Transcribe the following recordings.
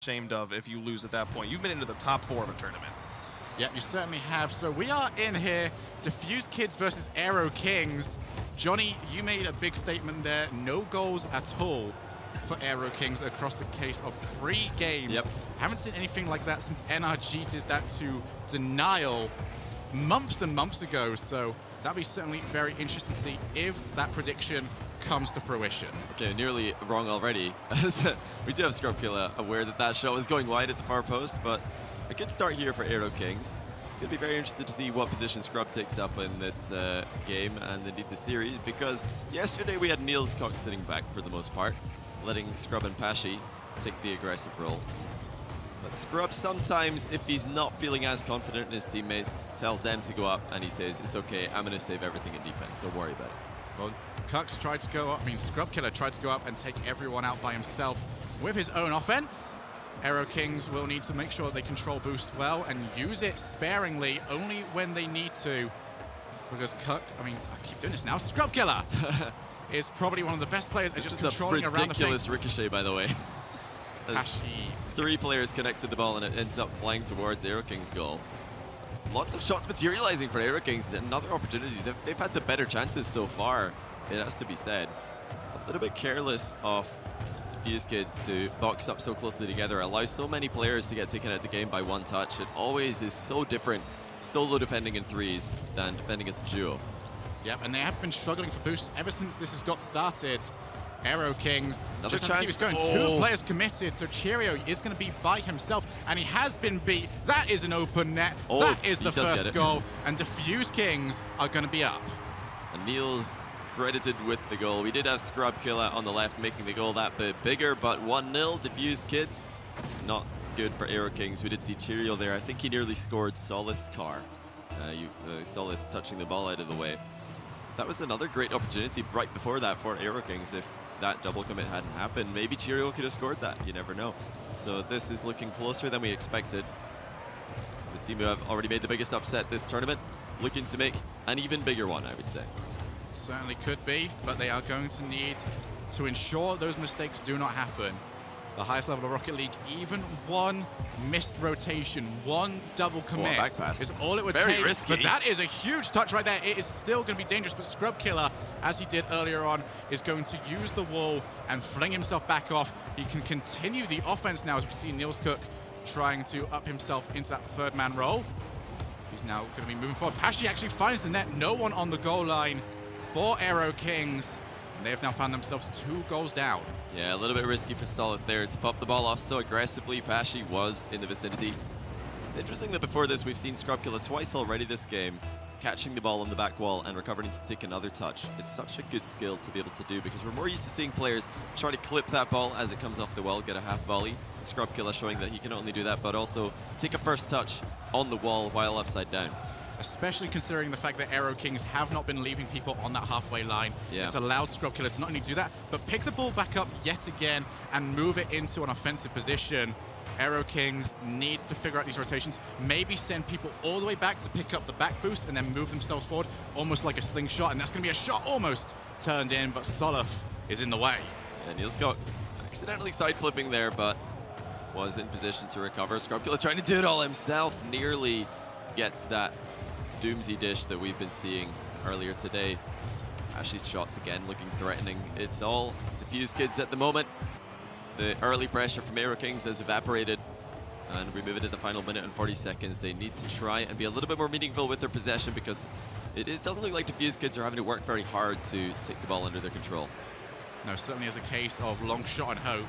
ashamed of if you lose at that point. You've been into the top 4 of a tournament. Yep, you certainly have. So we are in here, Defusekids versus Aero Kings. Johnny, you made a big statement there. No goals at all for Aero Kings across the case of 3 games. Yep. Haven't seen anything like that since NRG did that to Denial months and months ago. So that'll be certainly very interesting to see if that prediction comes to fruition. Okay, nearly wrong already. We do have Scrubkilla aware that that shot was going wide at the far post, but a good start here for Aero Kings. Gonna be very interested to see what position Scrub takes up in this game and indeed the series, because yesterday we had Niels Cock sitting back for the most part, letting Scrub and Pashi take the aggressive role. But Scrub sometimes, if he's not feeling as confident in his teammates, tells them to go up and he says, it's okay, I'm gonna save everything in defense, don't worry about it. Well, Cucks tried to go up, Scrubkilla tried to go up and take everyone out by himself with his own offense. Aero Kings will need to make sure they control boost well and use it sparingly, only when they need to. Because I keep doing this now, Scrubkilla is probably one of the best players at just controlling around the thing. Ridiculous ricochet, by the way. As 3 players connected the ball and it ends up flying towards Aero Kings' goal. Lots of shots materializing for Aero Kings. Another opportunity. They've had the better chances so far, it has to be said. A little bit careless of Defusekids to box up so closely together, allow so many players to get taken out of the game by one touch. It always is so different solo defending in 3s than defending as a duo. Yep, and they have been struggling for boosts ever since this has got started. Aero Kings Another just have to chance. keep it going. 2 players committed, so Cheerio is going to be by himself, and he has been beat. That is an open net. That is the first goal, and Defuse Kings are going to be up. And Niels credited with the goal. We did have Scrubkilla on the left making the goal that bit bigger, but 1-0 Defusekids. Not good for Aero Kings. We did see Cheerio there. I think he nearly scored Solith's car. Solith touching the ball out of the way. That was another great opportunity right before that for Aero Kings. If that double commit hadn't happened, maybe Cheerio could have scored that. You never know. So this is looking closer than we expected. The team who have already made the biggest upset this tournament, looking to make an even bigger one, I would say. Certainly could be, but they are going to need to ensure those mistakes do not happen. The highest level of Rocket League, even one missed rotation, one double commit is all it would take. Risky. But that is a huge touch right there. It is still going to be dangerous, but Scrubkilla, as he did earlier on, is going to use the wall and fling himself back off. He can continue the offense now, as we see Niels Cook trying to up himself into that 3rd man role. He's now going to be moving forward. Pashi actually finds the net. No one on the goal line for Aero Kings. And they have now found themselves 2 goals down. Yeah, a little bit risky for Solid there to pop the ball off so aggressively. Pashi was in the vicinity. It's interesting that before this, we've seen Scrubkilla twice already this game, catching the ball on the back wall and recovering to take another touch. It's such a good skill to be able to do, because we're more used to seeing players try to clip that ball as it comes off the wall, get a half volley. Scrubkilla showing that he can not only do that, but also take a first touch on the wall while upside down. Especially considering the fact that Aero Kings have not been leaving people on that halfway line. Yeah. It's allowed Scrubkilla to not only do that, but pick the ball back up yet again and move it into an offensive position. Aero Kings needs to figure out these rotations, maybe send people all the way back to pick up the back boost and then move themselves forward, almost like a slingshot, and that's going to be a shot almost turned in, but Solith is in the way. Yeah, Niels got accidentally side flipping there, but was in position to recover. Scrubkilla trying to do it all himself, nearly gets that Doomsy dish that we've been seeing earlier today. Ashley's shots again looking threatening. It's all Defusekids at the moment. The early pressure from Aero Kings has evaporated, and we move into the final minute and 40 seconds. They need to try and be a little bit more meaningful with their possession, because it doesn't look like Defusekids are having to work very hard to take the ball under their control. No, certainly is a case of long shot and hope,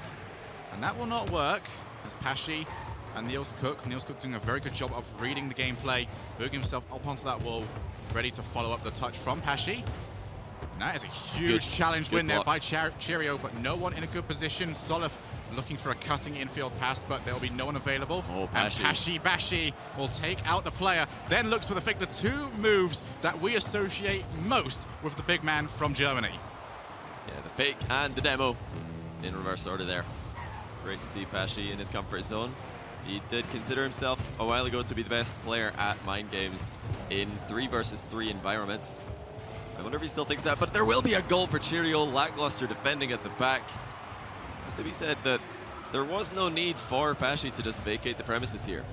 and that will not work as Pashi and Niels Cook doing a very good job of reading the gameplay, moving himself up onto that wall, ready to follow up the touch from Pashi. And that is a huge challenge win there by Cheerio, but no one in a good position. Solith looking for a cutting infield pass, but there will be no one available. And Pashi Bashi will take out the player, then looks for the fake. The 2 moves that we associate most with the big man from Germany. Yeah, the fake and the demo in reverse order there. Great to see Pashi in his comfort zone. He did consider himself a while ago to be the best player at Mind Games in 3 versus 3 environments. I wonder if he still thinks that, but there will be a goal for Cheerio. Lackluster defending at the back. Has to be said that there was no need for Pashy to just vacate the premises here.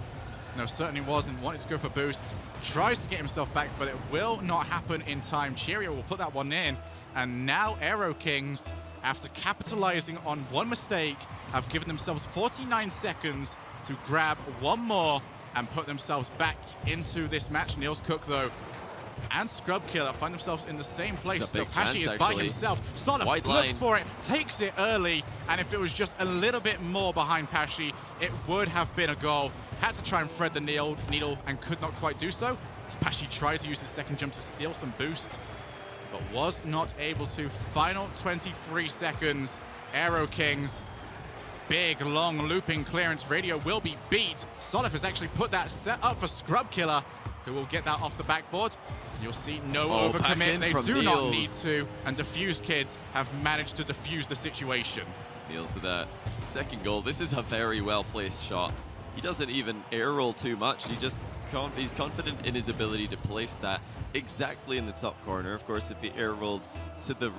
No, certainly wasn't. Wanted to go for boost. Tries to get himself back, but it will not happen in time. Cheerio will put that one in. And now Aero Kings, after capitalizing on one mistake, have given themselves 49 seconds to grab one more and put themselves back into this match. Niels Cook, though, and Scrub Killer find themselves in the same place. So Pashy is by himself. Solid looks for it, takes it early, and if it was just a little bit more behind Pashy, it would have been a goal. Had to try and thread the needle and could not quite do so. As Pashy tries to use his second jump to steal some boost, but was not able to. Final 23 seconds. Aero Kings, big, long, looping clearance. Radio will be beat. Solif has actually put that set up for Scrub Killer, who will get that off the backboard. You'll see no overcommit. They do not need to, and Defusekids have managed to defuse the situation. Niels with that second goal. This is a very well-placed shot. He doesn't even air roll too much. He's confident in his ability to place that exactly in the top corner. Of course, if he air rolled to the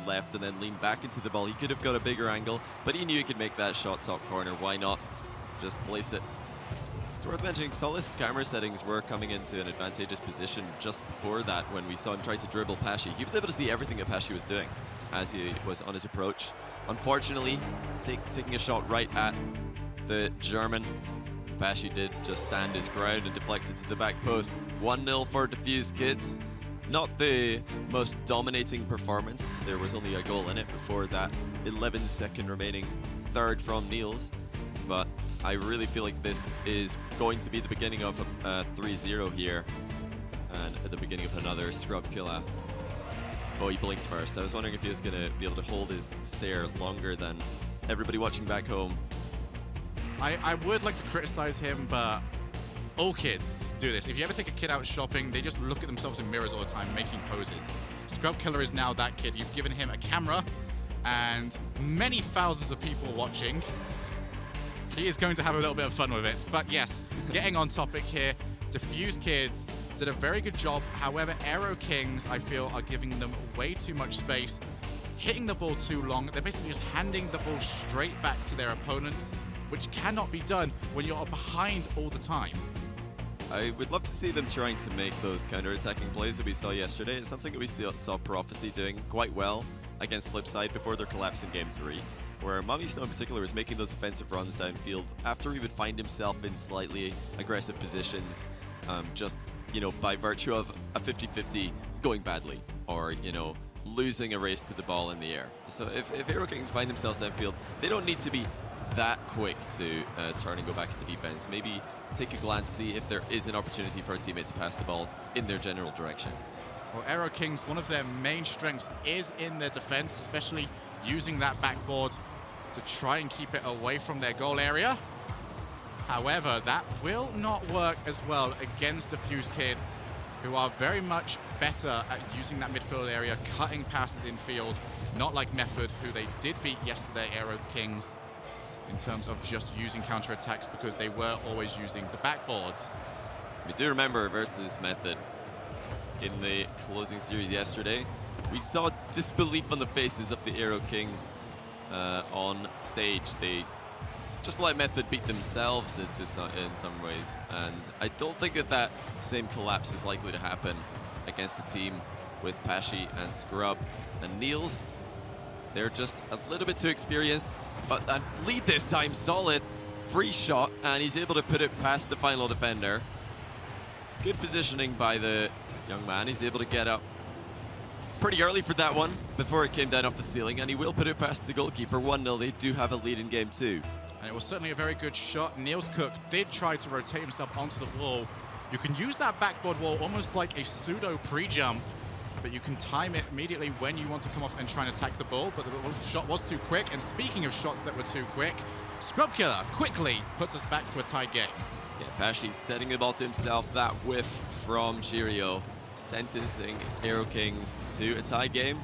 left and then leaned back into the ball, he could have got a bigger angle, but he knew he could make that shot top corner. Why not just place it? It's worth mentioning Solith's camera settings were coming into an advantageous position just before that when we saw him try to dribble Pashy. He was able to see everything that Pashy was doing as he was on his approach. Unfortunately, taking a shot right at the German, Pashy did just stand his ground and deflected to the back post. 1-0 for Defusekids. Not the most dominating performance. There was only a goal in it before that 11-second remaining third from Niels, but I really feel like this is going to be the beginning of a 3-0 here, and at the beginning of another Scrub Killer. Oh, he blinked first. I was wondering if he was going to be able to hold his stare longer than everybody watching back home. I would like to criticize him, but all kids do this. If you ever take a kid out shopping, they just look at themselves in mirrors all the time, making poses. Scrub Killer is now that kid. You've given him a camera and many thousands of people watching. He is going to have a little bit of fun with it. But yes, getting on topic here, Defusekids did a very good job. However, Aero Kings, I feel, are giving them way too much space, hitting the ball too long. They're basically just handing the ball straight back to their opponents, which cannot be done when you're behind all the time. I would love to see them trying to make those counter-attacking plays that we saw yesterday. It's something that we saw Prophecy doing quite well against Flipside before their collapse in Game 3, where Mummy Snow in particular was making those offensive runs downfield after he would find himself in slightly aggressive positions, just, you know, by virtue of a 50-50 going badly, or, you know, losing a race to the ball in the air. So if Aero Kings find themselves downfield, they don't need to be that quick to turn and go back to the defense. Maybe take a glance, see if there is an opportunity for a teammate to pass the ball in their general direction. Well, Aero Kings, one of their main strengths is in their defense, especially using that backboard to try and keep it away from their goal area. However, that will not work as well against Defusekids, who are very much better at using that midfield area, cutting passes in field, not like Method, who they did beat yesterday, Aero Kings, in terms of just using counter-attacks because they were always using the backboards. We do remember versus Method in the closing series yesterday, we saw disbelief on the faces of the Aero Kings on stage. They just let Method beat themselves in some ways, and I don't think that same collapse is likely to happen against a team with Pashy and Scrub and Niels. They're just a little bit too experienced, but that lead this time solid. Free shot, and he's able to put it past the final defender. Good positioning by the young man. He's able to get up pretty early for that one before it came down off the ceiling, and he will put it past the goalkeeper. 1-0, they do have a lead in Game 2. And it was certainly a very good shot. Niels Cook did try to rotate himself onto the wall. You can use that backboard wall almost like a pseudo pre-jump, but you can time it immediately when you want to come off and try and attack the ball, but the shot was too quick. And speaking of shots that were too quick, Scrub Killer quickly puts us back to a tied game. Yeah, Pashy setting the ball to himself, that whiff from Cheerio, sentencing Aero Kings to a tie game.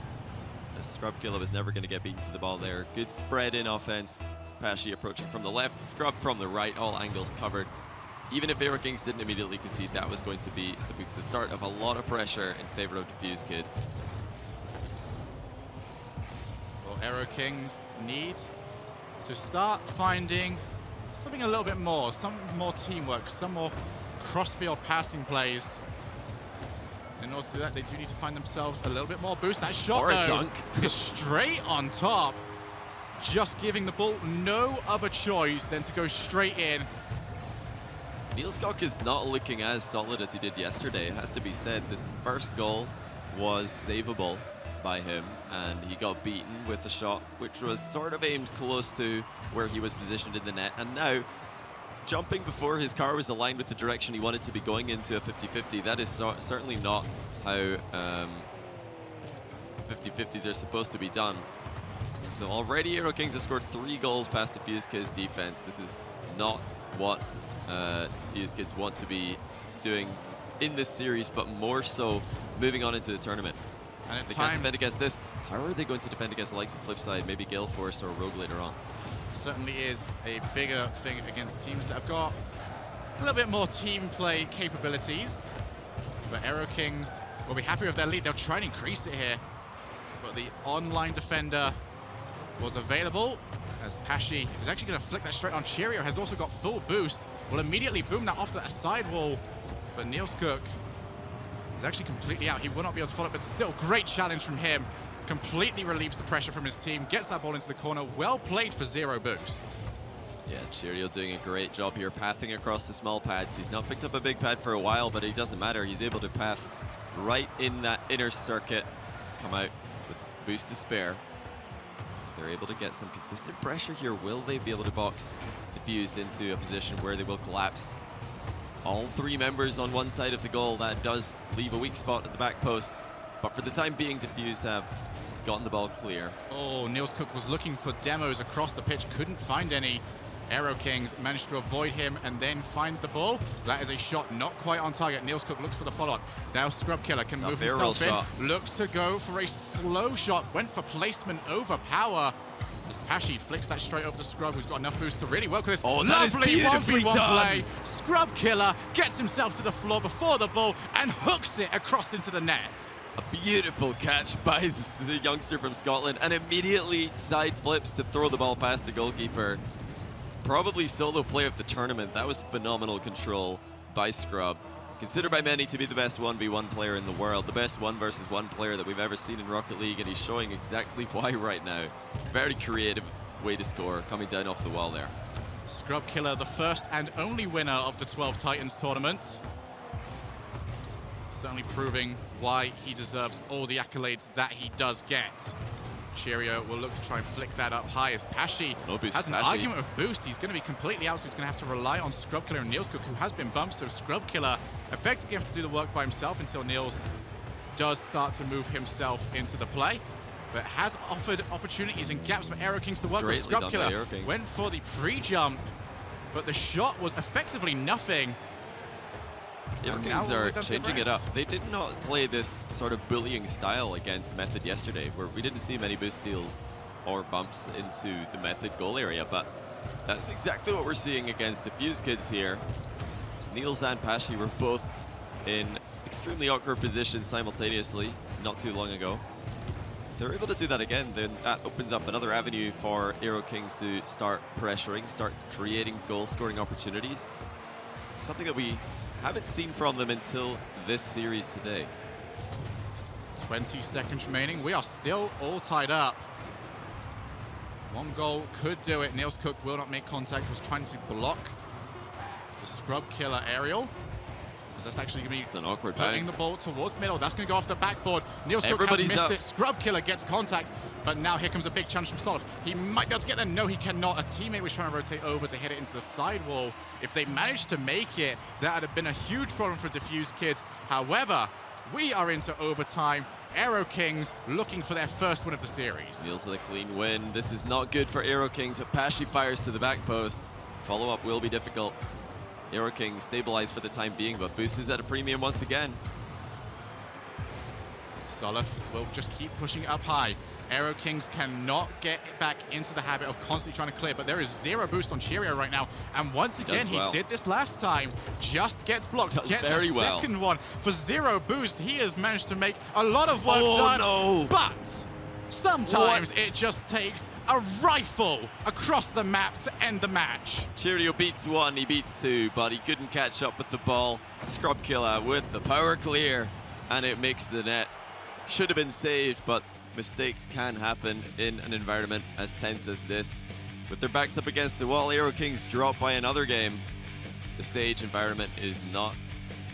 Scrub Killer was never going to get beaten to the ball there. Good spread in offense. Pashy approaching from the left, Scrub from the right, all angles covered. Even if Aero Kings didn't immediately concede, that was going to be the start of a lot of pressure in favor of Defusekids. Well, Aero Kings need to start finding something a little bit more, some more teamwork, some more cross-field passing plays. In order to do that, they do need to find themselves a little bit more boost. That shot, Or a though, dunk. is straight on top, just giving the ball no other choice than to go straight in. Nielskog is not looking as solid as he did yesterday. It has to be said, this first goal was savable by him, and he got beaten with the shot, which was sort of aimed close to where he was positioned in the net. And now, jumping before his car was aligned with the direction he wanted to be going into a 50-50, that is certainly not how 50-50s are supposed to be done. So already Aero Kings have scored 3 goals past Defusekids' defense. This is not what Defusekids want to be doing in this series, but more so moving on into the tournament. And If they can't defend against this, how are they going to defend against the likes of Flipside, maybe Gale Force or Rogue later on? Certainly is a bigger thing against teams that have got a little bit more team play capabilities. But Aero Kings will be happy with their lead. They'll try and increase it here. But the online defender was available, as Pashi is actually going to flick that straight on. Cheerio has also got full boost. Will immediately boom that off the side wall. But Nielskog is actually completely out. He will not be able to follow it, but still great challenge from him. Completely relieves the pressure from his team, gets that ball into the corner. Well played for 0 boost. Yeah, Cheerio doing a great job here, pathing across the small pads. He's not picked up a big pad for a while, but it doesn't matter. He's able to path right in that inner circuit, come out with boost to spare. They're able to get some consistent pressure here. Will they be able to box Defused into a position where they will collapse? All 3 members on one side of the goal. That does leave a weak spot at the back post. But for the time being, Defused have gotten the ball clear. Oh, Nielskog was looking for demos across the pitch, couldn't find any. Aero Kings managed to avoid him and then find the ball. That is a shot not quite on target. Nielskog looks for the follow-up. Now Scrub Killer can move himself in. Shot. Looks to go for a slow shot. Went for placement over power. As Pashi flicks that straight over to Scrub, who's got enough boost to really work with this. Oh, that is beautifully 1v1 done. play. Scrub Killer gets himself to the floor before the ball and hooks it across into the net. A beautiful catch by the youngster from Scotland, and immediately side flips to throw the ball past the goalkeeper. Probably solo play of the tournament. That was phenomenal control by Scrub. Considered by many to be the best 1v1 player in the world, the best 1 versus 1 player that we've ever seen in Rocket League, and he's showing exactly why right now. Very creative way to score, coming down off the wall there. Scrub Killer, the first and only winner of the 12 Titans tournament. Certainly proving why he deserves all the accolades that he does get. Cheerio will look to try and flick that up high as Pashi has an argument of boost. He's going to be completely out, so he's going to have to rely on Scrub Killer and Nielskog, who has been bumped. So Scrub Killer effectively going to have to do the work by himself until Niels does start to move himself into the play. But has offered opportunities and gaps for Aero Kings to work with. Scrub Killer went for the pre-jump, but the shot was effectively nothing. Aero Kings are changing it up. They did not play this sort of bullying style against Method yesterday, where we didn't see many boost steals or bumps into the Method goal area, but that's exactly what we're seeing against Defusekids here. Niels and Pashi were both in extremely awkward positions simultaneously not too long ago. If they're able to do that again, then that opens up another avenue for Aero Kings to start pressuring, start creating goal-scoring opportunities. Something that we haven't seen from them until this series today. 20 seconds remaining. We are still all tied up. 1 goal could do it. Nielskog will not make contact. Was trying to block the Scrub Killer aerial. That's actually going to be an awkward putting bounce. The ball towards the middle. That's going to go off the backboard. Nielskog has missed it. Scrub Killer gets contact, but now here comes a big challenge from Solov. He might be able to get there. No, he cannot. A teammate was trying to rotate over to hit it into the sidewall. If they managed to make it, that would have been a huge problem for Defusekids. However, we are into overtime. Aero Kings looking for their first win of the series. Niels with a clean win. This is not good for Aero Kings, but Pashi fires to the back post. Follow-up will be difficult. Aero Kings stabilized for the time being, but boost is at a premium once again. Solov will just keep pushing it up high. Aero Kings cannot get back into the habit of constantly trying to clear, but there is 0 boost on Cheerio right now. And once again, he did this last time. Just gets blocked, gets a second one. For 0 boost, he has managed to make a lot of work done. No. But Sometimes it just takes a rifle across the map to end the match. Cheerio beats one, he beats two, but he couldn't catch up with the ball. Scrub Killer with the power clear, and it makes the net. Should have been saved, but mistakes can happen in an environment as tense as this. With their backs up against the wall, Aero Kings drop by another game. The stage environment is not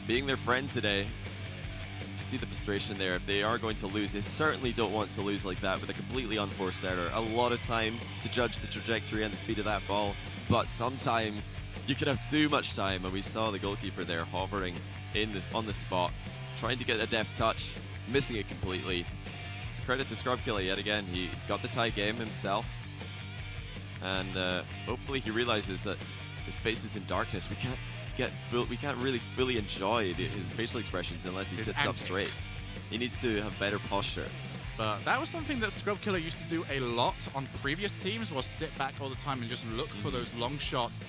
being their friend today. You see the frustration there. If they are going to lose, they certainly don't want to lose like that with a completely unforced error. A lot of time to judge the trajectory and the speed of that ball, but sometimes you can have too much time, and we saw the goalkeeper there hovering on the spot, trying to get a deft touch, missing it completely. Credit to Scrubkiller yet again. He got the tie game himself, and hopefully he realizes that his face is in darkness. We can't really fully enjoy his facial expressions unless he sits up straight. He needs to have better posture. But that was something that Scrubkiller used to do a lot on previous teams, was sit back all the time and just look for those long shots.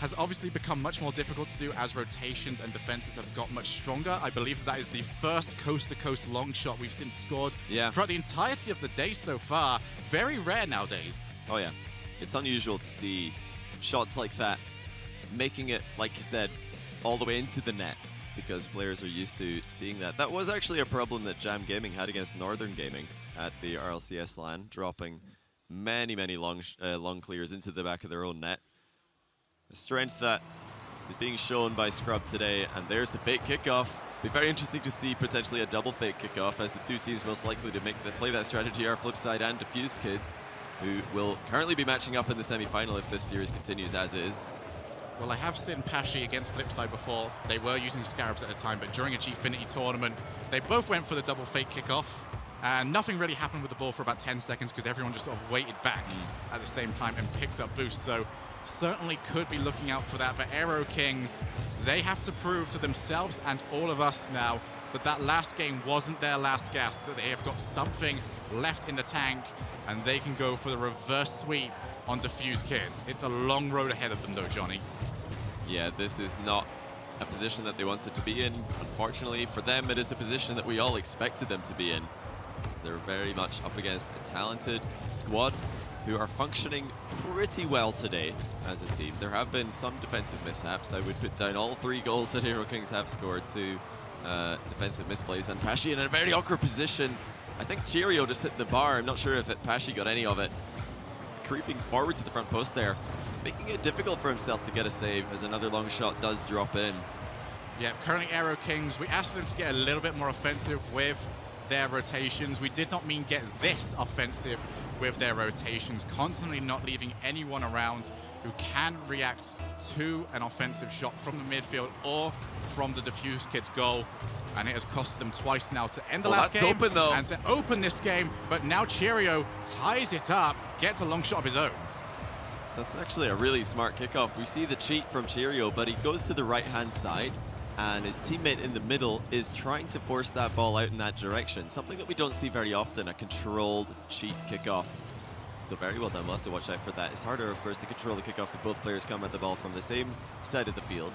Has obviously become much more difficult to do as rotations and defenses have got much stronger. I believe that is the first coast-to-coast long shot we've seen scored throughout the entirety of the day so far. Very rare nowadays. Oh yeah, it's unusual to see shots like that, making it, like you said, all the way into the net, because players are used to seeing that. That was actually a problem that Jam Gaming had against Northern Gaming at the RLCS LAN, dropping many long clears into the back of their own net. A strength that is being shown by Scrub today, and there's the fake kickoff. Be very interesting to see potentially a double fake kickoff, as the two teams most likely to play that strategy are Flipside and Defusekids, who will currently be matching up in the semi-final if this series continues as is. Well, I have seen Pashi against Flipside before. They were using Scarabs at the time, but during a Gfinity tournament, they both went for the double fake kickoff, and nothing really happened with the ball for about 10 seconds because everyone just sort of waited back at the same time and picked up boost. So certainly could be looking out for that. But Aero Kings, they have to prove to themselves and all of us now that that last game wasn't their last gasp, that they have got something left in the tank, and they can go for the reverse sweep on Defusekids. It's a long road ahead of them though, Johnny. Yeah, this is not a position that they wanted to be in. Unfortunately for them, it is a position that we all expected them to be in. They're very much up against a talented squad who are functioning pretty well today as a team. There have been some defensive mishaps. I would put down all 3 goals that Aero Kings have scored to defensive misplays, and Pashi in a very awkward position. I think Cheerio just hit the bar. I'm not sure if Pashi got any of it. Creeping forward to the front post there, making it difficult for himself to get a save as another long shot does drop in. Yeah, currently Aero Kings, we asked them to get a little bit more offensive with their rotations. We did not mean get this offensive with their rotations, constantly not leaving anyone around who can react to an offensive shot from the midfield or from the Defusekids goal. And it has cost them twice now to end the last game open, though, and to open this game. But now Cheerio ties it up, gets a long shot of his own. So that's actually a really smart kickoff. We see the cheat from Cheerio, but he goes to the right-hand side, and his teammate in the middle is trying to force that ball out in that direction. Something that we don't see very often, a controlled cheat kickoff. So very well done. We'll have to watch out for that. It's harder, of course, to control the kickoff if both players come at the ball from the same side of the field,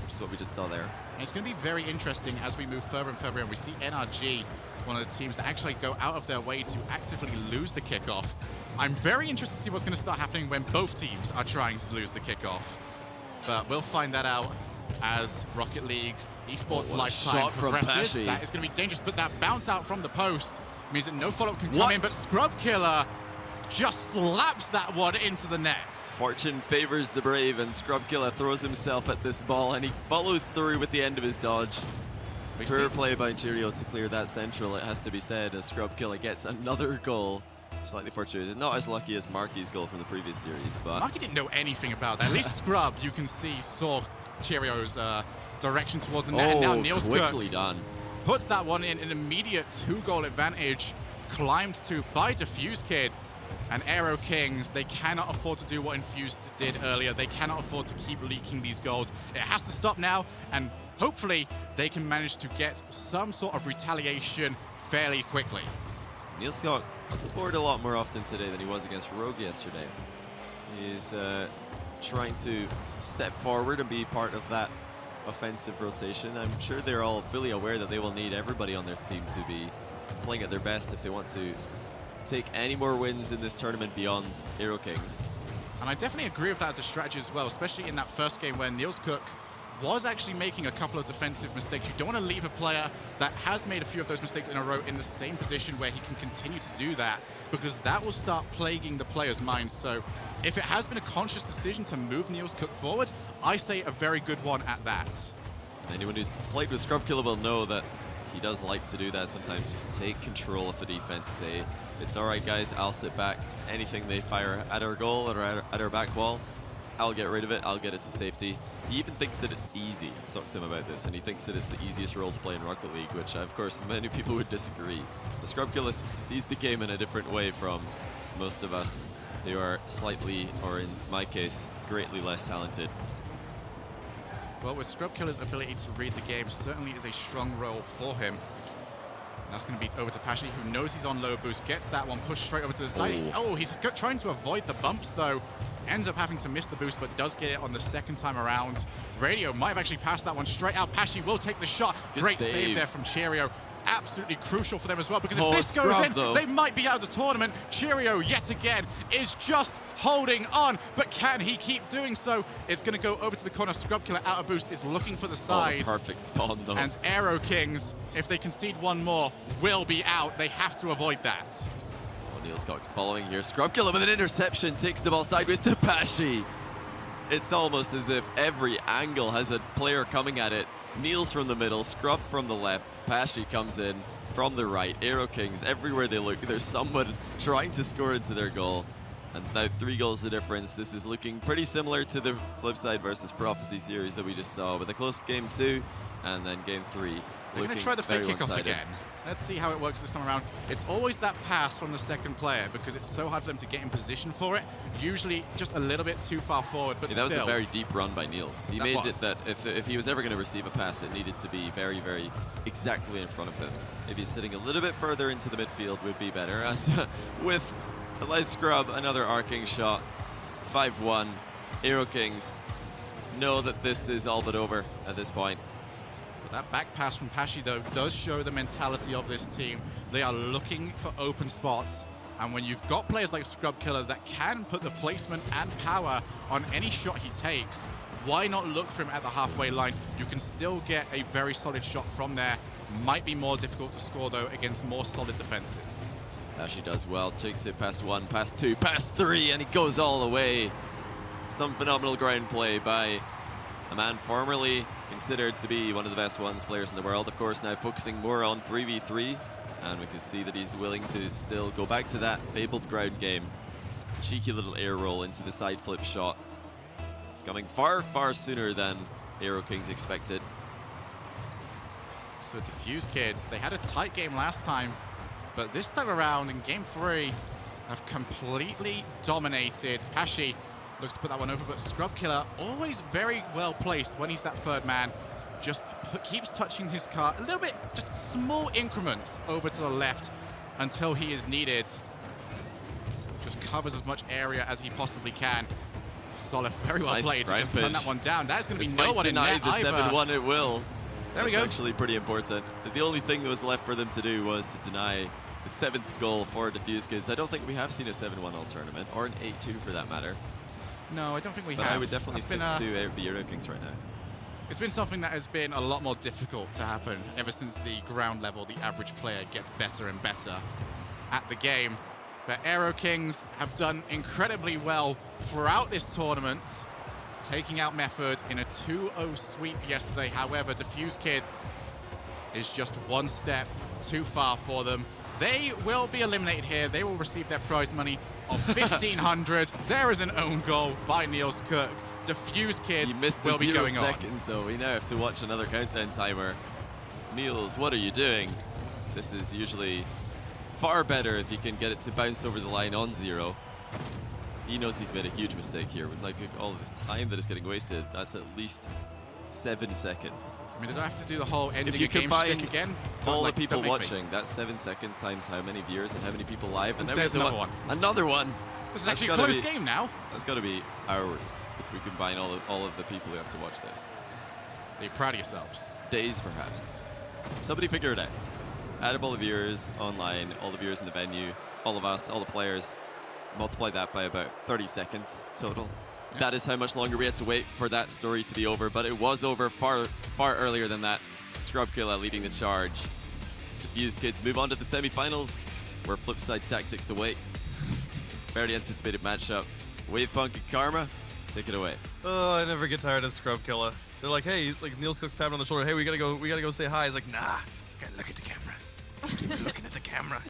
which is what we just saw there. It's going to be very interesting as we move further and further in. We see NRG, one of the teams that actually go out of their way to actively lose the kickoff. I'm very interested to see what's going to start happening when both teams are trying to lose the kickoff. But we'll find that out as Rocket League's eSports lifetime progresses. That is going to be dangerous, but that bounce out from the post means that no follow-up can come in, but Scrubkiller just slaps that one into the net. Fortune favors the brave, and Scrubkiller throws himself at this ball, and he follows through with the end of his dodge. Poor play by Cheerio to clear that central, it has to be said, as Scrubkiller gets another goal. Slightly fortuitous. Not as lucky as Marky's goal from the previous series, but Marky didn't know anything about that. At least Scrub, you can see, saw Cheerio's direction towards the net, and now Niels quickly done. Puts that one in an immediate 2-goal advantage, climbed to by Defusekids. And Aero Kings, they cannot afford to do what Infused did earlier. They cannot afford to keep leaking these goals. It has to stop now, and hopefully they can manage to get some sort of retaliation fairly quickly. Niels got on the board a lot more often today than he was against Rogue yesterday. He's trying to step forward and be part of that offensive rotation. I'm sure they're all fully aware that they will need everybody on their team to be playing at their best if they want to take any more wins in this tournament beyond Aero Kings. And I definitely agree with that as a strategy as well, especially in that first game when Niels Cook was actually making a couple of defensive mistakes. You don't want to leave a player that has made a few of those mistakes in a row in the same position where he can continue to do that, because that will start plaguing the player's mind. So if it has been a conscious decision to move Niels Cook forward, I say a very good one at that. Anyone who's played with Scrubkiller will know that he does like to do that sometimes, just take control of the defense, say, it's all right, guys, I'll sit back. Anything they fire at our goal or at our back wall, I'll get rid of it, I'll get it to safety. He even thinks that it's easy. I've talked to him about this, and he thinks that it's the easiest role to play in Rocket League, which, of course, many people would disagree. The Scrubkiller sees the game in a different way from most of us who are slightly, or in my case, greatly less talented. Well, with Scrubkiller's ability to read the game certainly is a strong role for him. And that's going to be over to Pashi, who knows he's on low boost, gets that one pushed straight over to the side. Oh, he's trying to avoid the bumps, though. Ends up having to miss the boost, but does get it on the second time around. Radio might have actually passed that one straight out. Pashi will take the shot. Great save there from Cheerio. Absolutely crucial for them as well, because if this goes in, they might be out of the tournament. Cheerio, yet again, is just holding on, but can he keep doing so? It's going to go over to the corner. Scrubkiller out of boost is looking for the side. Oh, perfect spawn, though. And Aero Kings, if they concede one more, will be out. They have to avoid that. Niels Cook's following here. Scrubkiller with an interception, takes the ball sideways to Pashi. It's almost as if every angle has a player coming at it. Niels from the middle, Scrub from the left, Pashi comes in from the right. Aero Kings, everywhere they look, there's someone trying to score into their goal. And now 3 goals the difference. This is looking pretty similar to the Flipside versus Prophecy series that we just saw, with a close game 2 and then game 3. They're going to try the fake kickoff again. Let's see how it works this time around. It's always that pass from the second player, because it's so hard for them to get in position for it. Usually just a little bit too far forward, but that still. was a very deep run by Niels. He made it that if he was ever going to receive a pass, it needed to be very, very exactly in front of him. Maybe sitting a little bit further into the midfield would be better. As with the light Scrub, another arcing shot. 5-1. Aero Kings know that this is all but over at this point. That back pass from Pashi, though, does show the mentality of this team. They are looking for open spots. And when you've got players like Scrubkiller that can put the placement and power on any shot he takes, why not look for him at the halfway line? You can still get a very solid shot from there. Might be more difficult to score, though, against more solid defenses. Pashi does well, takes it past 1, past 2, past 3, and he goes all the way. Some phenomenal ground play by a man formerly considered to be one of the best ones players in the world. Of course, now focusing more on 3v3, and we can see that he's willing to still go back to that fabled ground game. Cheeky little air roll into the side flip shot, coming far, far sooner than Aero Kings expected. So Defusekids, they had a tight game last time, but this time around in game 3 have completely dominated. Pashi looks to put that one over, but Scrubkiller always very well placed when he's that third man. Just keeps touching his car a little bit, just small increments over to the left until he is needed. Just covers as much area as he possibly can. Solid, very well played to just turn that one down. That's going to be no one in net either. The 7-1 it will. There we go. That's actually pretty important. The only thing that was left for them to do was to deny the 7th goal for Defusekids. I don't think we have seen a 7-1 all tournament, or an 8-2 for that matter. No, I don't think we but have. I would definitely stick to the Aero Kings right now. It's been something that has been a lot more difficult to happen ever since the ground level. The average player gets better and better at the game. But Aero Kings have done incredibly well throughout this tournament, taking out Method in a 2-0 sweep yesterday. However, Defusekids is just one step too far for them. They will be eliminated here. They will receive their prize money of 1,500. There is an own goal by Niels Cook. Defusekids will be going on. Seconds, though. We now have to watch another countdown timer. Niels, what are you doing? This is usually far better if he can get it to bounce over the line on 0. He knows he's made a huge mistake here. With like all of this time that is getting wasted, that's at least 7 seconds. I mean, did I have to do the whole ending a game stick again? All the people watching, that's 7 seconds times how many viewers and how many people live, and there's another one. Another one. This is actually a close game now. That's got to be hours if we combine all of the people who have to watch this. Are you proud of yourselves? Days, perhaps. Somebody figure it out. out of all the viewers online, all the viewers in the venue, all of us, all the players, multiply that by about 30 seconds total. Yeah. That is how much longer we had to wait for that story to be over, but it was over far earlier than that. Scrubkilla leading the charge. Defusekids move on to the semi-finals, where Flipside Tactics await. Very anticipated matchup. Wavepunk and Karma, take it away. Oh, I never get tired of Scrubkilla. They're like, hey, like Niels Cook's tapping on the shoulder. Hey, we gotta go say hi. He's like, nah, gotta look at the camera. Keep looking at the camera.